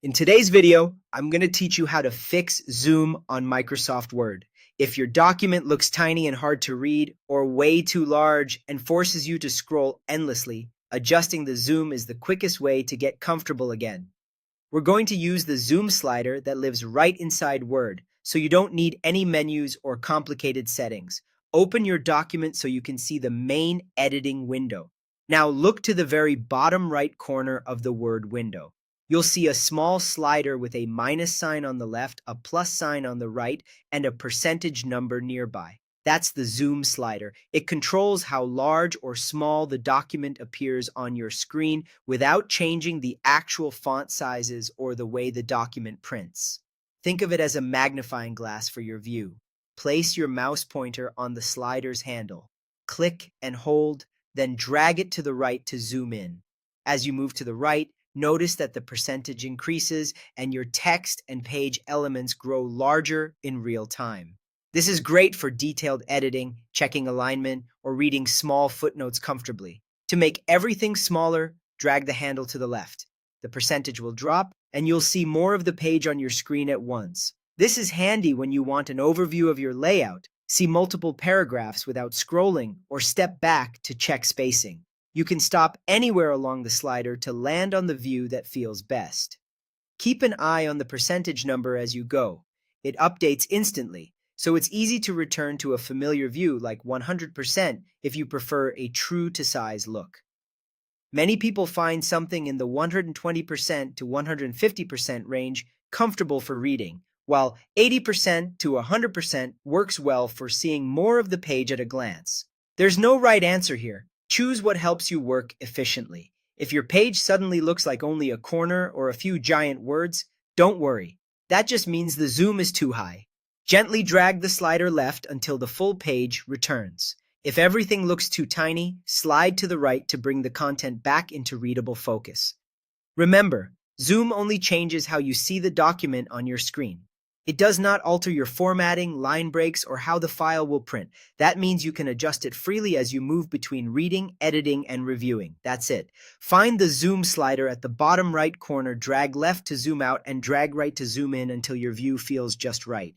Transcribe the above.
In today's video, I'm going to teach you how to fix zoom on Microsoft Word. If your document looks tiny and hard to read, or way too large and forces you to scroll endlessly, adjusting the zoom is the quickest way to get comfortable again. We're going to use the zoom slider that lives right inside Word, so you don't need any menus or complicated settings. Open your document so you can see the main editing window. Now look to the very bottom right corner of the Word window. You'll see a small slider with a minus sign on the left, a plus sign on the right, and a percentage number nearby. That's the zoom slider. It controls how large or small the document appears on your screen without changing the actual font sizes or the way the document prints. Think of it as a magnifying glass for your view. Place your mouse pointer on the slider's handle. Click and hold, then drag it to the right to zoom in. As you move to the right, notice that the percentage increases and your text and page elements grow larger in real time. This is great for detailed editing, checking alignment, or reading small footnotes comfortably. To make everything smaller, drag the handle to the left. The percentage will drop, and you'll see more of the page on your screen at once. This is handy when you want an overview of your layout, see multiple paragraphs without scrolling, or step back to check spacing. You can stop anywhere along the slider to land on the view that feels best. Keep an eye on the percentage number as you go. It updates instantly, so it's easy to return to a familiar view like 100% if you prefer a true-to-size look. Many people find something in the 120% to 150% range comfortable for reading, while 80% to 100% works well for seeing more of the page at a glance. There's no right answer here. Choose what helps you work efficiently. If your page suddenly looks like only a corner or a few giant words, don't worry. That just means the zoom is too high. Gently drag the slider left until the full page returns. If everything looks too tiny, slide to the right to bring the content back into readable focus. Remember, zoom only changes how you see the document on your screen. It does not alter your formatting, line breaks, or how the file will print. That means you can adjust it freely as you move between reading, editing, and reviewing. That's it. Find the zoom slider at the bottom right corner, drag left to zoom out, and drag right to zoom in until your view feels just right.